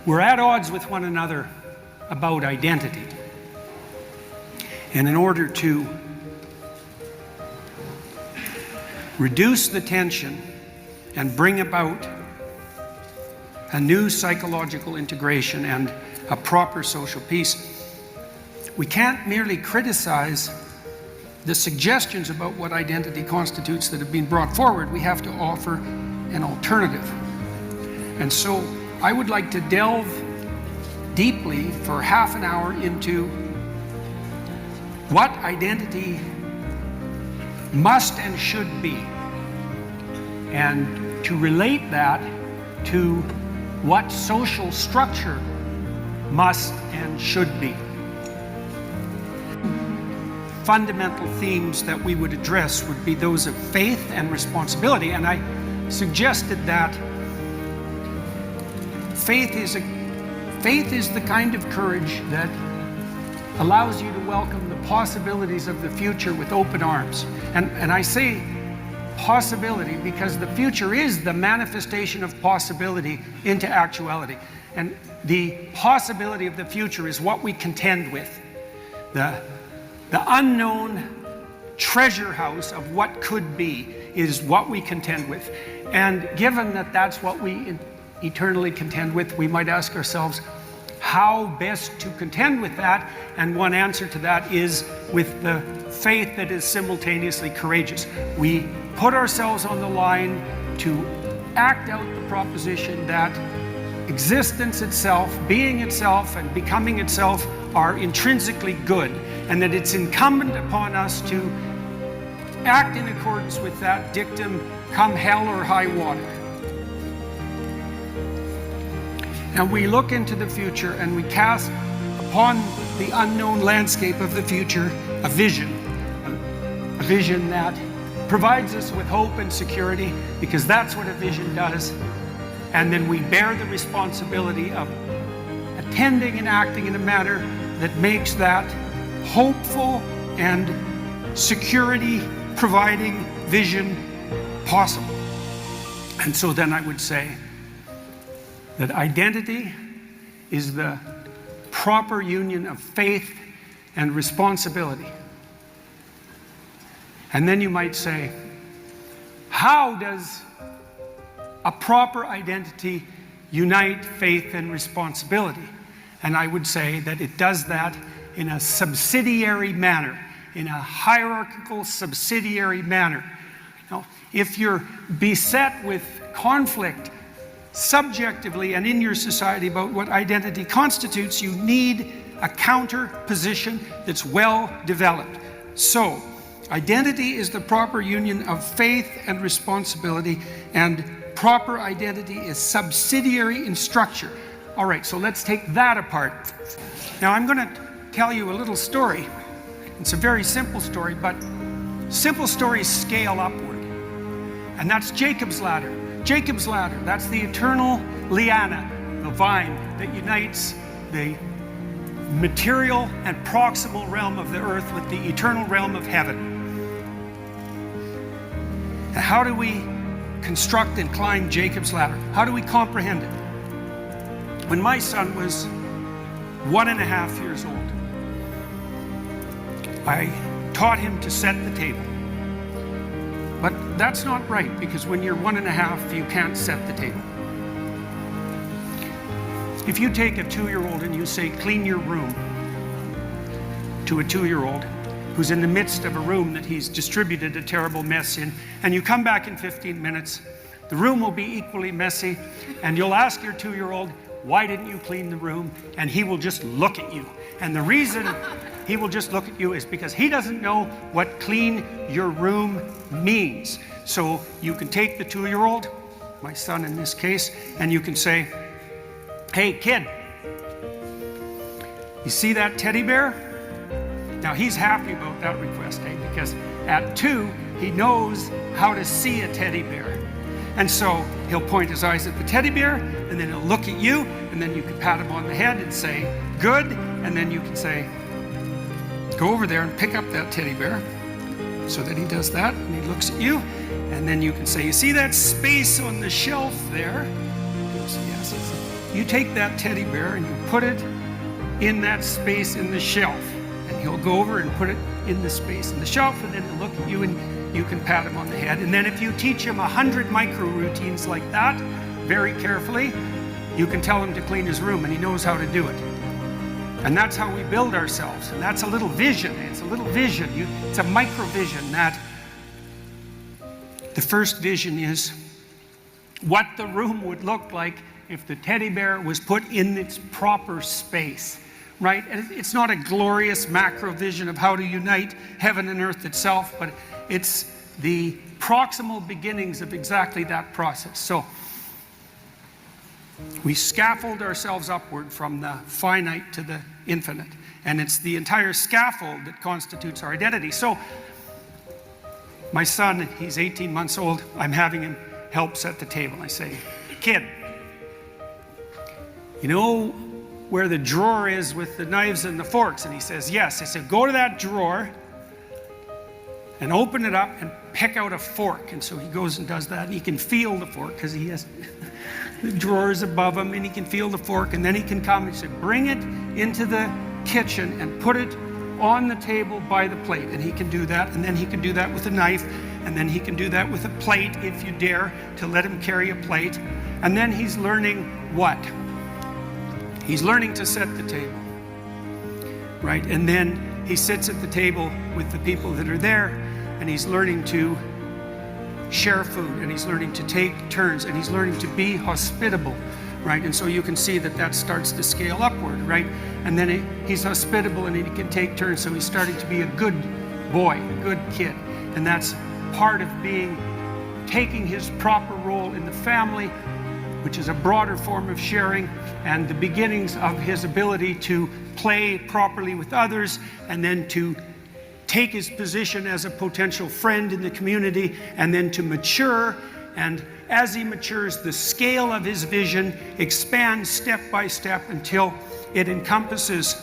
We're at odds with one another about identity. And in order to reduce the tension and bring about a new psychological integration and a proper social peace, we can't merely criticize the suggestions about what identity constitutes that have been brought forward. We have to offer an alternative. And so I would like to delve deeply for half an hour into what identity must and should be, and to relate that to what social structure must and should be. Fundamental themes that we would address would be those of faith and responsibility, and I suggested that faith is the kind of courage that allows you to welcome the possibilities of the future with open arms. And I say possibility because the future is the manifestation of possibility into actuality. And the possibility of the future is what we contend with. The unknown treasure house of what could be is what we contend with. And given that that's what we eternally contend with, we might ask ourselves how best to contend with that, and one answer to that is with the faith that is simultaneously courageous. We put ourselves on the line to act out the proposition that existence itself, being itself, and becoming itself are intrinsically good, and that it's incumbent upon us to act in accordance with that dictum, come hell or high water. And we look into the future and we cast upon the unknown landscape of the future a vision that provides us with hope and security, because that's what a vision does. And then we bear the responsibility of attending and acting in a manner that makes that hopeful and security providing vision possible. And so then I would say that identity is the proper union of faith and responsibility. And then you might say, how does a proper identity unite faith and responsibility? And I would say that it does that in a subsidiary manner, in a hierarchical subsidiary manner. Now, if you're beset with conflict subjectively and in your society about what identity constitutes, you need a counter position that's well developed. So, identity is the proper union of faith and responsibility, and proper identity is subsidiary in structure. All right, so let's take that apart. Now I'm going to tell you a little story. It's a very simple story, but simple stories scale upward. And that's Jacob's ladder. Jacob's ladder, that's the eternal liana, the vine that unites the material and proximal realm of the earth with the eternal realm of heaven. And how do we construct and climb Jacob's ladder? How do we comprehend it? When my son was 1.5 years old, I taught him to set the table. But that's not right, because when you're 1.5, you can't set the table. If you take a 2-year-old and you say, clean your room, to a 2-year-old who's in the midst of a room that he's distributed a terrible mess in, and you come back in 15 minutes, the room will be equally messy, and you'll ask your 2-year-old, why didn't you clean the room? And he will just look at you. And the reason he will just look at you is because he doesn't know what clean your room means. So you can take the 2-year-old, my son in this case, and you can say, hey kid, you see that teddy bear? Now he's happy about that request, because at 2, he knows how to see a teddy bear. And so he'll point his eyes at the teddy bear, and then he'll look at you, and then you can pat him on the head and say, good, and then you can say, go over there and pick up that teddy bear. So that he does that, and he looks at you, and then you can say, you see that space on the shelf there? He goes, yes. you take that teddy bear and you put it in that space in the shelf. And he'll go over and put it in the space in the shelf, and then he'll look at you and you can pat him on the head. And then if you teach him 100 micro routines like that, very carefully, you can tell him to clean his room, and he knows how to do it. And that's how we build ourselves. And that's a little vision. It's a little vision. It's a micro vision. That the first vision is what the room would look like if the teddy bear was put in its proper space, right? And it's not a glorious macro vision of how to unite heaven and earth itself, but it's the proximal beginnings of exactly that process. So we scaffold ourselves upward from the finite to the infinite. And it's the entire scaffold that constitutes our identity. So my son, he's 18 months old. I'm having him help set the table. I say, kid, you know where the drawer is with the knives and the forks? And he says, yes. I said, go to that drawer and open it up and pick out a fork. And so he goes and does that, and he can feel the fork because he has the drawer is above him, and he can feel the fork. And then he can come and say, bring it into the kitchen and put it on the table by the plate. And he can do that, and then he can do that with a knife, and then he can do that with a plate if you dare to let him carry a plate. And then he's learning what? He's learning to set the table, right? And then he sits at the table with the people that are there, and he's learning to share food, and he's learning to take turns, and he's learning to be hospitable, right? And so you can see that that starts to scale upward, right? And then he's hospitable, and he can take turns, so he's starting to be a good boy, a good kid. And that's part of taking his proper role in the family, which is a broader form of sharing, and the beginnings of his ability to play properly with others, and then to take his position as a potential friend in the community, and then to mature. And as he matures, the scale of his vision expands step by step until it encompasses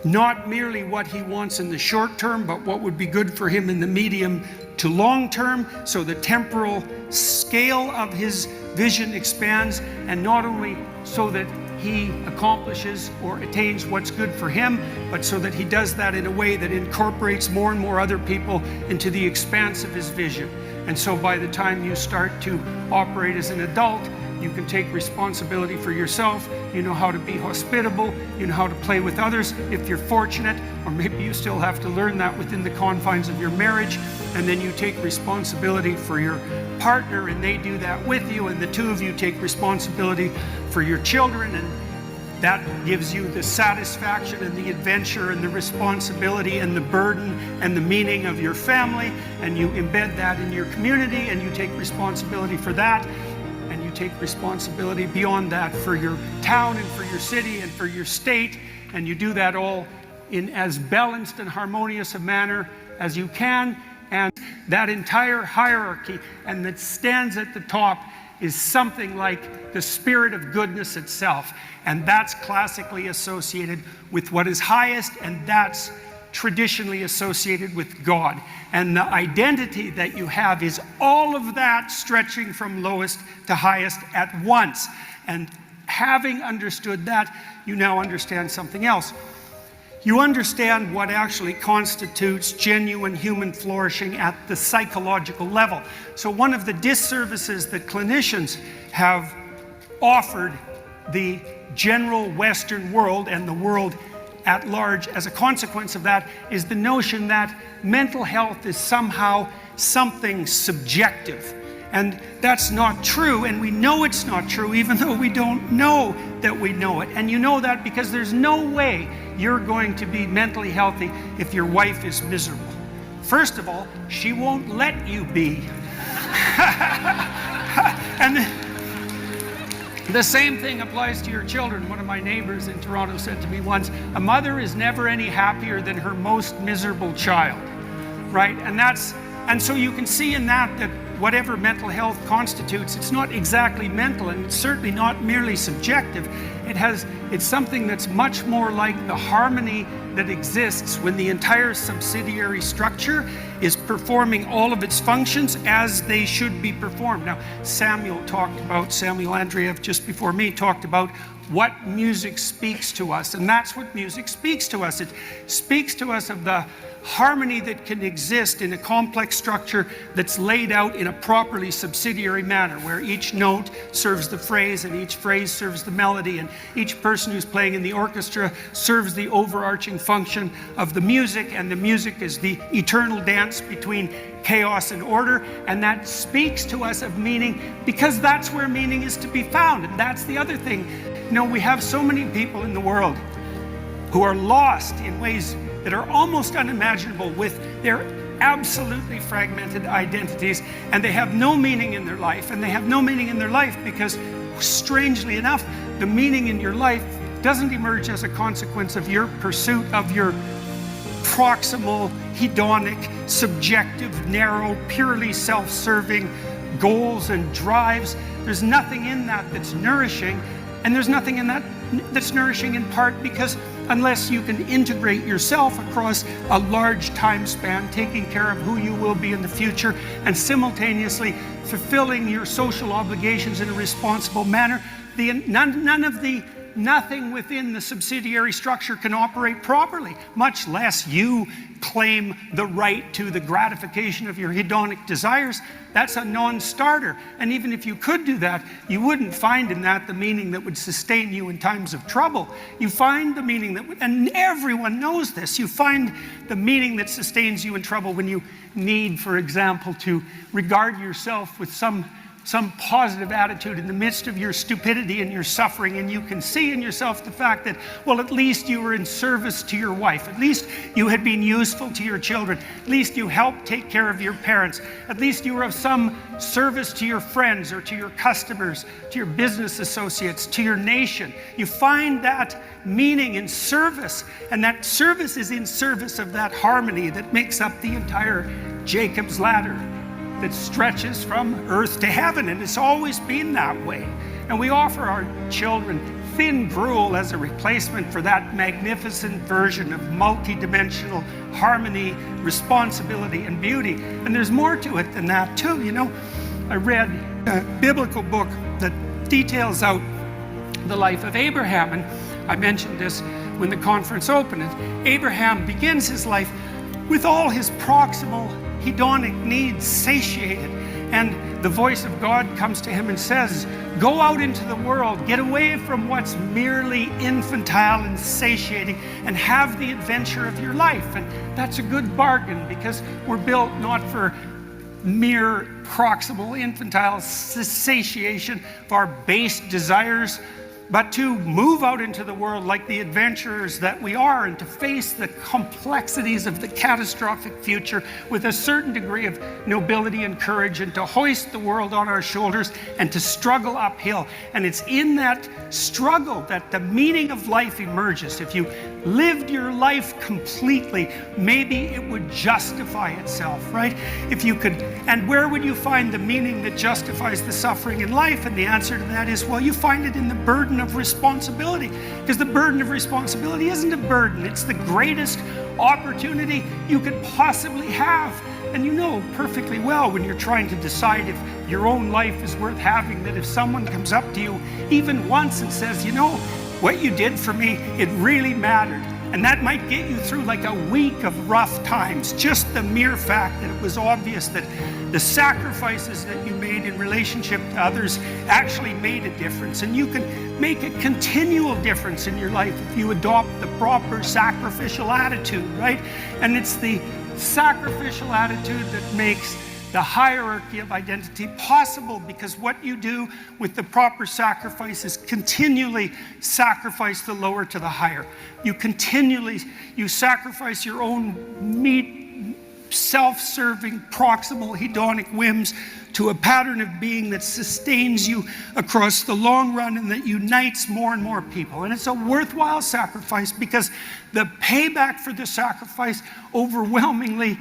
not merely what he wants in the short term, but what would be good for him in the medium to long term. So the temporal scale of his vision expands, and not only so that he accomplishes or attains what's good for him, but so that he does that in a way that incorporates more and more other people into the expanse of his vision. And so by the time you start to operate as an adult, you can take responsibility for yourself. You know how to be hospitable. You know how to play with others if you're fortunate, or maybe you still have to learn that within the confines of your marriage. And then you take responsibility for your partner, and they do that with you, and the two of you take responsibility for your children, and that gives you the satisfaction and the adventure and the responsibility and the burden and the meaning of your family, and you embed that in your community, and you take responsibility for that, and you take responsibility beyond that for your town and for your city and for your state, and you do that all in as balanced and harmonious a manner as you can. And that entire hierarchy, and that stands at the top, is something like the spirit of goodness itself. And that's classically associated with what is highest, and that's traditionally associated with God. And the identity that you have is all of that stretching from lowest to highest at once. And having understood that, you now understand something else. You understand what actually constitutes genuine human flourishing at the psychological level. So one of the disservices that clinicians have offered the general Western world and the world at large as a consequence of that is the notion that mental health is somehow something subjective. And that's not true, and we know it's not true even though we don't know that we know it. And you know that because there's no way you're going to be mentally healthy if your wife is miserable. First of all, she won't let you be. And the same thing applies to your children. One of my neighbors in Toronto said to me once, a mother is never any happier than her most miserable child, right? And so you can see in that whatever mental health constitutes, it's not exactly mental, and it's certainly not merely subjective. It's something that's much more like the harmony that exists when the entire subsidiary structure is performing all of its functions as they should be performed. Now, Samuel Andreev, just before me, talked about what music speaks to us, and that's what music speaks to us. It speaks to us of the harmony that can exist in a complex structure that's laid out in a properly subsidiary manner, where each note serves the phrase and each phrase serves the melody, and each person who's playing in the orchestra serves the overarching function of the music, and the music is the eternal dance between chaos and order. And that speaks to us of meaning, because that's where meaning is to be found. And that's the other thing. You know, we have so many people in the world who are lost in ways that are almost unimaginable with their absolutely fragmented identities, and they have no meaning in their life. And they have no meaning in their life because, strangely enough, the meaning in your life doesn't emerge as a consequence of your pursuit of your proximal, hedonic, subjective, narrow, purely self-serving goals and drives. There's nothing in that that's nourishing, and there's nothing in that that's nourishing in part because unless you can integrate yourself across a large time span, taking care of who you will be in the future and simultaneously fulfilling your social obligations in a responsible manner, nothing within the subsidiary structure can operate properly, much less you claim the right to the gratification of your hedonic desires. That's a non-starter. And even if you could do that, you wouldn't find in that the meaning that would sustain you in times of trouble. You find the meaning that, and everyone knows this, you find the meaning that sustains you in trouble when you need, for example, to regard yourself with some positive attitude in the midst of your stupidity and your suffering, and you can see in yourself the fact that, well, at least you were in service to your wife, at least you had been useful to your children, at least you helped take care of your parents, at least you were of some service to your friends or to your customers, to your business associates, to your nation. You find that meaning in service, and that service is in service of that harmony that makes up the entire Jacob's ladder that stretches from earth to heaven, and it's always been that way. And we offer our children thin gruel as a replacement for that magnificent version of multidimensional harmony, responsibility, and beauty. And there's more to it than that too. You know, I read a biblical book that details out the life of Abraham, and I mentioned this when the conference opened. Abraham begins his life with all his proximal hedonic needs satiated, and the voice of God comes to him and says, go out into the world, get away from what's merely infantile and satiating, and have the adventure of your life. And that's a good bargain, because we're built not for mere proximal infantile satiation of our base desires, but to move out into the world like the adventurers that we are, and to face the complexities of the catastrophic future with a certain degree of nobility and courage, and to hoist the world on our shoulders and to struggle uphill. And it's in that struggle that the meaning of life emerges. If you lived your life completely, maybe it would justify itself, right? If you could, and where would you find the meaning that justifies the suffering in life? And the answer to that is, well, you find it in the burden of responsibility, because the burden of responsibility isn't a burden, it's the greatest opportunity you could possibly have. And you know perfectly well when you're trying to decide if your own life is worth having, that if someone comes up to you even once and says, you know, what you did for me, it really mattered, and that might get you through like a week of rough times, just the mere fact that it was obvious that the sacrifices that you made in relationship to others actually made a difference. And you can make a continual difference in your life if you adopt the proper sacrificial attitude, right? And it's the sacrificial attitude that makes the hierarchy of identity possible, because what you do with the proper sacrifice is continually sacrifice the lower to the higher. You sacrifice your own self-serving, proximal, hedonic whims to a pattern of being that sustains you across the long run and that unites more and more people. And it's a worthwhile sacrifice, because the payback for the sacrifice overwhelmingly,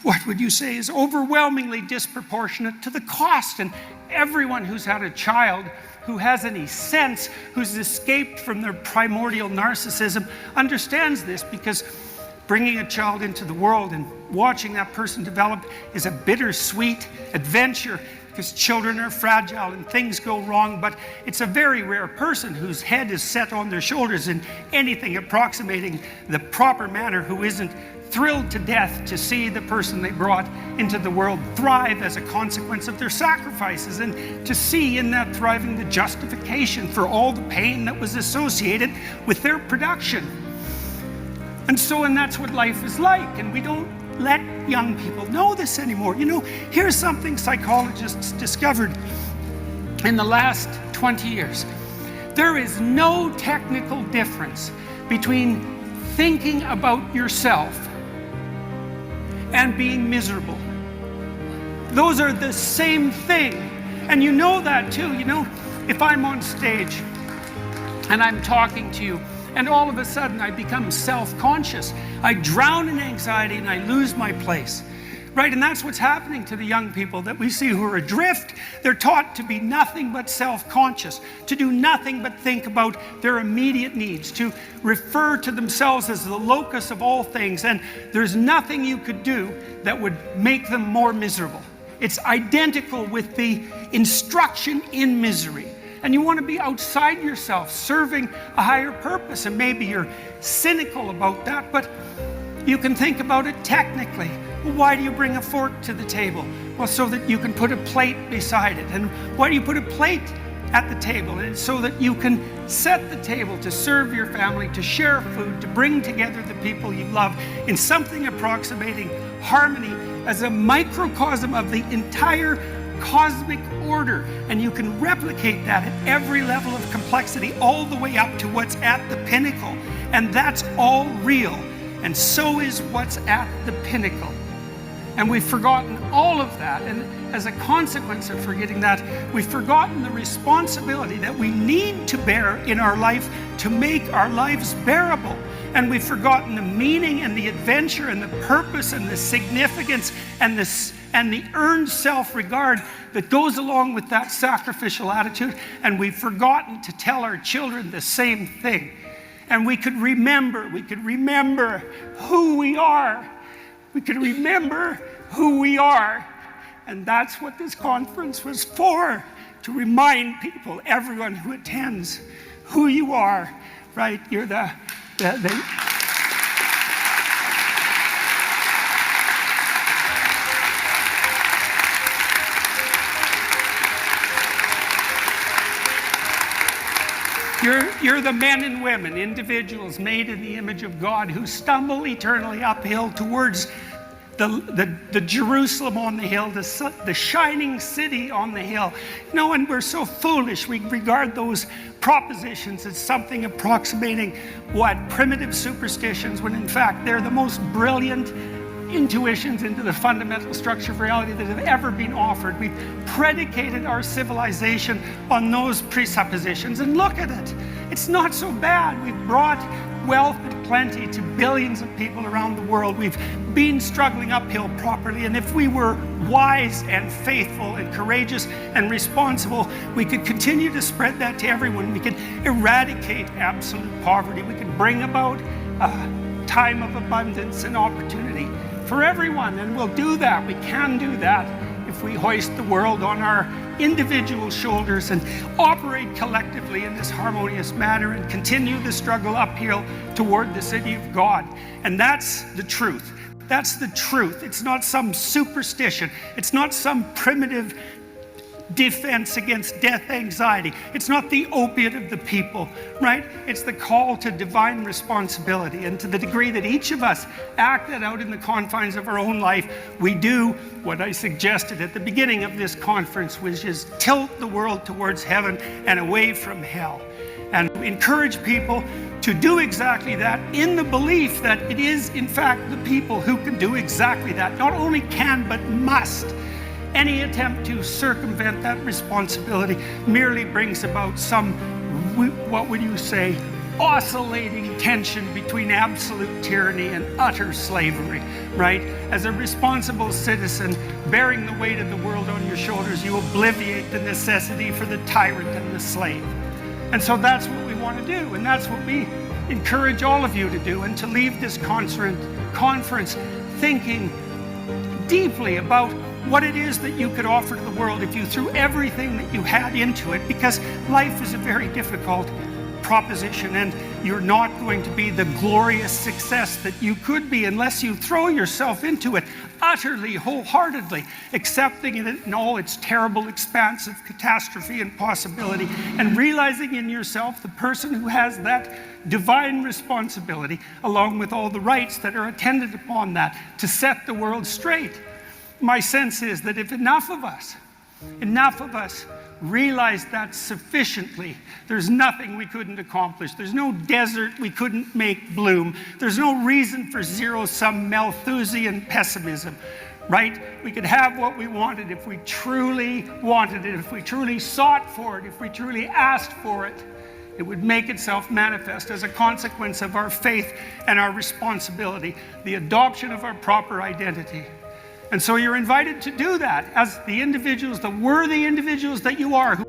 what would you say, is overwhelmingly disproportionate to the cost. And everyone who's had a child who has any sense, who's escaped from their primordial narcissism, understands this, because bringing a child into the world and watching that person develop is a bittersweet adventure, because children are fragile and things go wrong, but it's a very rare person whose head is set on their shoulders in anything approximating the proper manner, who isn't thrilled to death to see the person they brought into the world thrive as a consequence of their sacrifices, and to see in that thriving the justification for all the pain that was associated with their production. And that's what life is like, and we don't let young people know this anymore. You know, here's something psychologists discovered in the last 20 years. There is no technical difference between thinking about yourself and being miserable. Those are the same thing. And you know that too. You know, if I'm on stage and I'm talking to you, and all of a sudden I become self-conscious, I drown in anxiety and I lose my place. Right, and that's what's happening to the young people that we see who are adrift. They're taught to be nothing but self-conscious, to do nothing but think about their immediate needs, to refer to themselves as the locus of all things, and there's nothing you could do that would make them more miserable. It's identical with the instruction in misery. And you want to be outside yourself, serving a higher purpose, and maybe you're cynical about that, but you can think about it technically. Well, why do you bring a fork to the table? Well, so that you can put a plate beside it. And why do you put a plate at the table? It's so that you can set the table to serve your family, to share food, to bring together the people you love in something approximating harmony as a microcosm of the entire cosmic order. And you can replicate that at every level of complexity, all the way up to what's at the pinnacle. And that's all real. And so is what's at the pinnacle. And we've forgotten all of that. And as a consequence of forgetting that, we've forgotten the responsibility that we need to bear in our life to make our lives bearable. And we've forgotten the meaning and the adventure and the purpose and the significance and the earned self-regard that goes along with that sacrificial attitude. And we've forgotten to tell our children the same thing. And we could remember who we are. We could remember who we are. And that's what this conference was for, to remind people, everyone who attends, who you are, right? You're You're the men and women, individuals made in the image of God, who stumble eternally uphill towards the Jerusalem on the hill, the shining city on the hill. You know, and we're so foolish. We regard those propositions as something approximating primitive superstitions, when in fact they're the most brilliant intuitions into the fundamental structure of reality that have ever been offered. We've predicated our civilization on those presuppositions, and look at it. It's not so bad. We've brought wealth and plenty to billions of people around the world. We've been struggling uphill properly, and if we were wise and faithful and courageous and responsible, we could continue to spread that to everyone. We could eradicate absolute poverty. We could bring about a time of abundance and opportunity for everyone, and we'll do that. We can do that if we hoist the world on our individual shoulders and operate collectively in this harmonious manner and continue the struggle uphill toward the city of God. And that's the truth. That's the truth. It's not some superstition. It's not some primitive defense against death anxiety. It's not the opiate of the people, right? It's the call to divine responsibility. And to the degree that each of us act that out in the confines of our own life, we do what I suggested at the beginning of this conference, which is tilt the world towards heaven and away from hell. And encourage people to do exactly that, in the belief that it is, in fact, the people who can do exactly that. Not only can, but must. Any attempt to circumvent that responsibility merely brings about some, what would you say, oscillating tension between absolute tyranny and utter slavery, right? As a responsible citizen, bearing the weight of the world on your shoulders, you obviate the necessity for the tyrant and the slave. And so that's what we want to do, and that's what we encourage all of you to do, and to leave this conference thinking deeply about what it is that you could offer to the world if you threw everything that you had into it, because life is a very difficult proposition, and you're not going to be the glorious success that you could be unless you throw yourself into it utterly, wholeheartedly, accepting it in all its terrible expanse of catastrophe and possibility, and realizing in yourself the person who has that divine responsibility, along with all the rights that are attendant upon that, to set the world straight. My sense is that if enough of us realize that sufficiently, there's nothing we couldn't accomplish. There's no desert we couldn't make bloom. There's no reason for zero-sum Malthusian pessimism, right? We could have what we wanted if we truly wanted it, if we truly sought for it, if we truly asked for it. It would make itself manifest as a consequence of our faith and our responsibility, the adoption of our proper identity. And so you're invited to do that as the individuals, the worthy individuals that you are, who